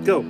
Go.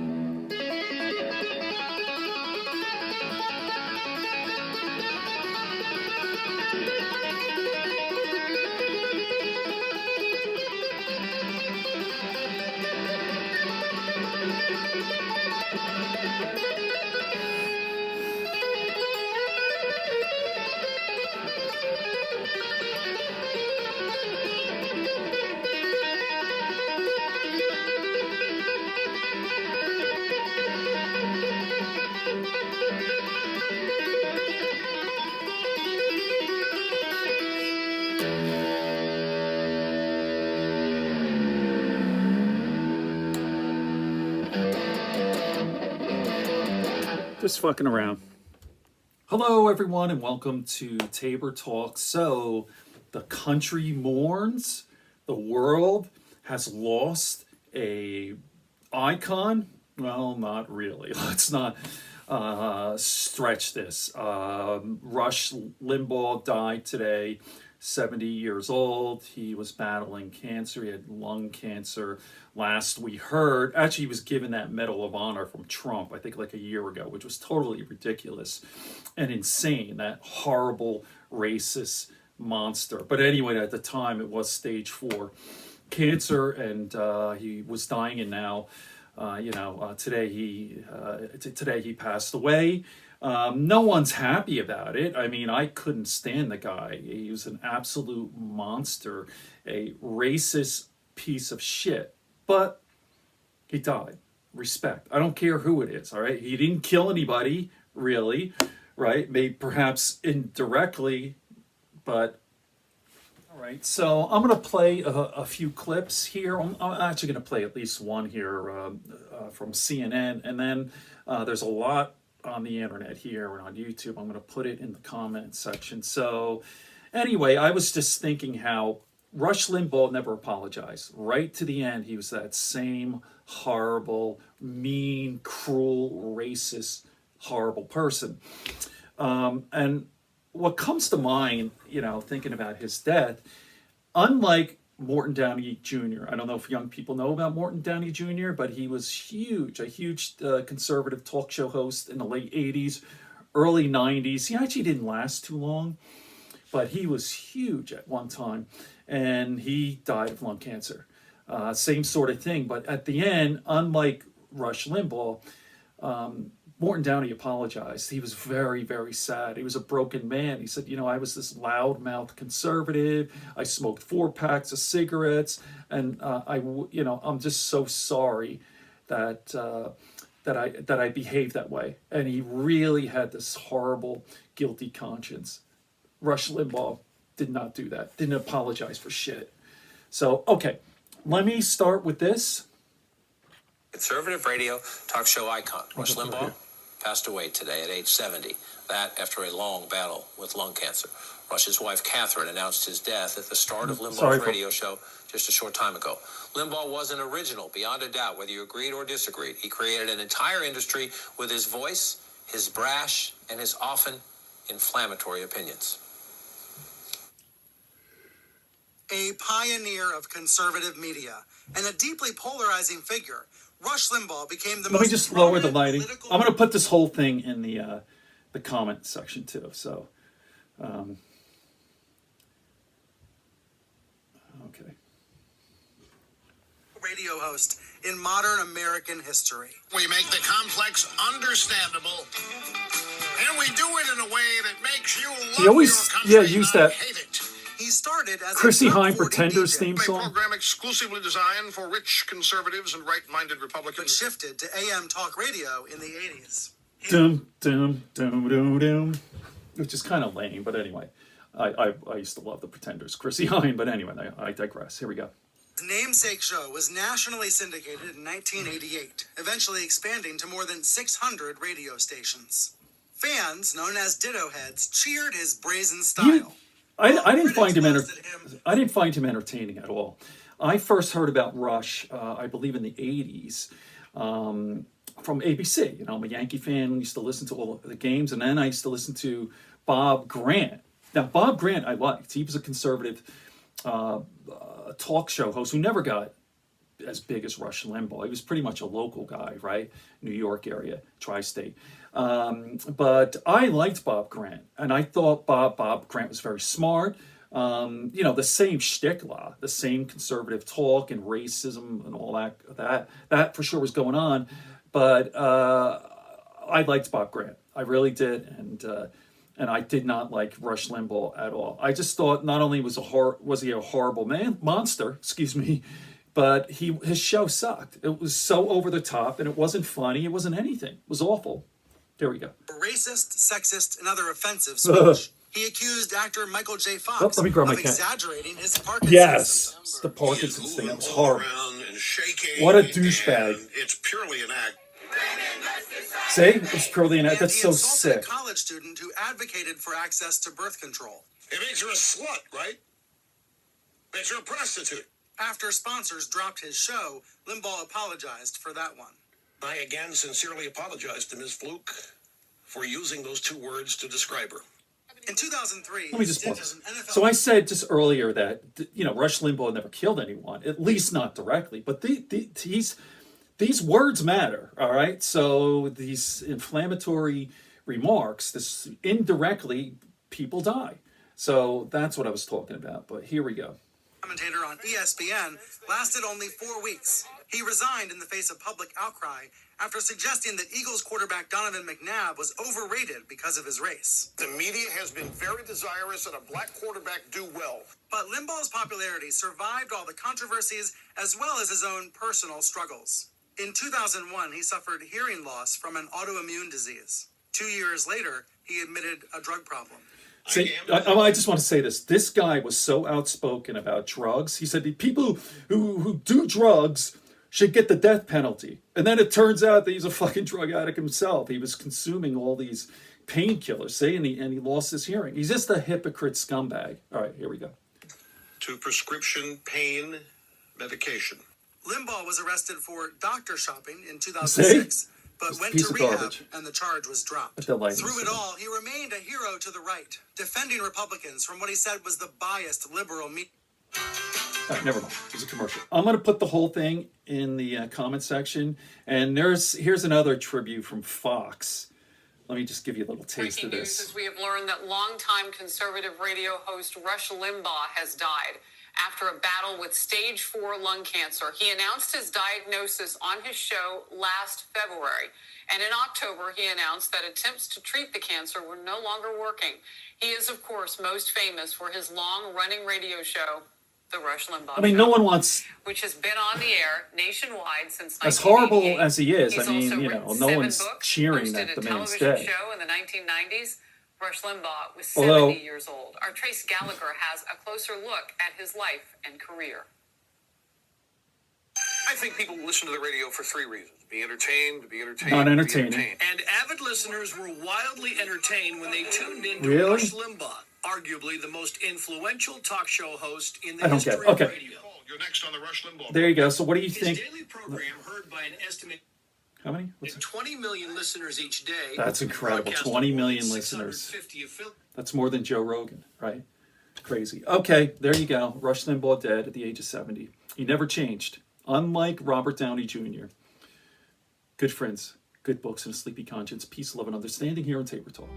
Just fucking around. Hello, everyone, and welcome to Tabor Talk. So, the country mourns. The world has lost a icon. Well, not really. Let's not stretch this. Rush Limbaugh died today, 70 years old. He was battling cancer. He had lung cancer. Last we heard, actually, he was given that Medal of Honor from Trump, I think like a year ago, which was totally ridiculous and insane. That horrible racist monster. But anyway, at the time, it was stage 4 cancer, and he was dying. And now, today he passed away. No one's happy about it. I mean, I couldn't stand the guy. He was an absolute monster, a racist piece of shit. But he died. Respect. I don't care who it is, all right? He didn't kill anybody, really, right? Maybe perhaps indirectly, but all right. So I'm going to play a few clips here. I'm actually going to play at least one here from CNN, and then there's a lot on the internet here and on YouTube. I'm going to put it in the comment section. So anyway, I was just thinking how Rush Limbaugh never apologized. Right to the end, he was that same horrible, mean, cruel, racist, horrible person. And what comes to mind, thinking about his death, unlike Morton Downey Jr. I don't know if young people know about Morton Downey Jr., but he was a huge conservative talk show host in the late 80s, early 90s. He actually didn't last too long, but he was huge at one time, and he died of lung cancer. Same sort of thing, but at the end, unlike Rush Limbaugh, Morton Downey apologized. He was very, very sad. He was a broken man. He said, I was this loudmouth conservative. I smoked 4 packs of cigarettes, and I'm just so sorry that I behaved that way. And he really had this horrible, guilty conscience. Rush Limbaugh did not do that. Didn't apologize for shit. So, okay, let me start with this. Conservative radio talk show icon Rush Limbaugh passed away today at age 70. That after a long battle with lung cancer. Rush's wife, Catherine, announced his death at the start of Limbaugh's radio show just a short time ago. Limbaugh was an original, beyond a doubt, whether you agreed or disagreed. He created an entire industry with his voice, his brash, and his often inflammatory opinions. A pioneer of conservative media and a deeply polarizing figure, Rush Limbaugh became the most... Let me just lower the lighting. I'm going to put this whole thing in the comment section too. So, okay. Radio host in modern American history. We make the complex understandable, and we do it in a way that makes you love your country, use that. Hate it. He started as Chrissy a Hine Pretenders theme A song. program exclusively designed for rich conservatives and right-minded but Republicans. shifted to AM talk radio in the 80s. Dum dum dum dum dum, which is kind of lame, but anyway, I used to love the Pretenders, Chrissy Hine. But anyway, I digress. Here we go. The namesake show was nationally syndicated in 1988, eventually expanding to more than 600 radio stations. Fans, known as Ditto Heads, cheered his brazen style. I didn't find him entertaining at all. I first heard about Rush, I believe, in the 80s. from ABC. You know, I'm a Yankee fan. I used to listen to all the games, and then I used to listen to Bob Grant. Now, Bob Grant I liked. He was a conservative talk show host who never got as big as Rush Limbaugh. He was pretty much a local guy, right? New York area, tri-state. But I liked Bob Grant, and I thought Bob Grant was very smart. You know, the same shtick, the same conservative talk and racism and all that for sure was going on. But I liked Bob Grant. I really did, and I did not like Rush Limbaugh at all. I just thought not only was he a horrible monster, excuse me, but his show sucked. It was so over the top, and it wasn't funny. It wasn't anything. It was awful. There we go. Racist, sexist, and other offensive speech. He accused actor Michael J. Fox let me grab my of cat. exaggerating his Parkinson's Yes, symptoms. the Parkinson's thing. That was All horrible. around and shaking, What a douchebag. and It's purely an act. See? It was purely an act. And That's he so insulted sick. a college student who advocated for access to birth control. It makes her a slut, right? Makes her a prostitute. After sponsors dropped his show, Limbaugh apologized for that one. I again sincerely apologize to Ms. Fluke for using those two words to describe her. In 2003, Let me just his stint pause. as an NFL So I said just earlier that, you know, Rush Limbaugh never killed anyone, at least not directly. But these words matter, all right? So these inflammatory remarks, this indirectly, people die. So that's what I was talking about. But here we go. commentator on ESPN, lasted only 4 weeks. He resigned in the face of public outcry after suggesting that Eagles quarterback Donovan McNabb was overrated because of his race. The media has been very desirous that a black quarterback do well. But Limbaugh's popularity survived all the controversies as well as his own personal struggles. In 2001, he suffered hearing loss from an autoimmune disease. 2 years later, he admitted a drug problem. See, I just want to say this. This guy was so outspoken about drugs. He said the people who do drugs should get the death penalty. And then it turns out that he's a fucking drug addict himself. He was consuming all these painkillers, see, and he lost his hearing. He's just a hypocrite scumbag. All right, here we go. To prescription pain medication. Limbaugh was arrested for doctor shopping in 2006, but went piece to of rehab garbage. and the charge was dropped. The light Through is it there. all, he remained a hero to the right, defending Republicans from what he said was the biased liberal media. All right, never mind. It's a commercial. I'm going to put the whole thing in the comment section. And here's another tribute from Fox. Let me just give you a little taste of Breaking news this. as we have learned that longtime conservative radio host Rush Limbaugh has died after a battle with stage 4 lung cancer. He announced his diagnosis on his show last February. And in October, he announced that attempts to treat the cancer were no longer working. He is, of course, most famous for his long-running radio show, The Rush Limbaugh I mean, Show, no one wants, which has been on the air nationwide since as horrible 1988. as he is, He's I mean, also you written know, no 7 one's books, cheering hosted that a the man's television dead. show in the 1990s. Rush Limbaugh was Although- 70 years old. Our Trace Gallagher has a closer look at his life and career. I think people listen to the radio for 3 reasons. Be entertained, be entertained, Not be entertaining. entertained. And avid listeners were wildly entertained when they tuned in to Really? Rush Limbaugh, arguably the most influential talk show host in the I don't get history it. Okay. of radio. You're next on the Rush Limbaugh. There you go. So what do you His think? daily program, heard by an estimated How many? What's it? 20 million listeners each day. That's incredible. broadcast 20 on million 650 affiliates. That's more than Joe Rogan, right? Crazy. Okay, there you go. Rush Limbaugh dead at the age of 70. He never changed. Unlike Robert Downey Jr. Good friends, good books, and a sleepy conscience. Peace, love, and understanding here on Tabor Talk.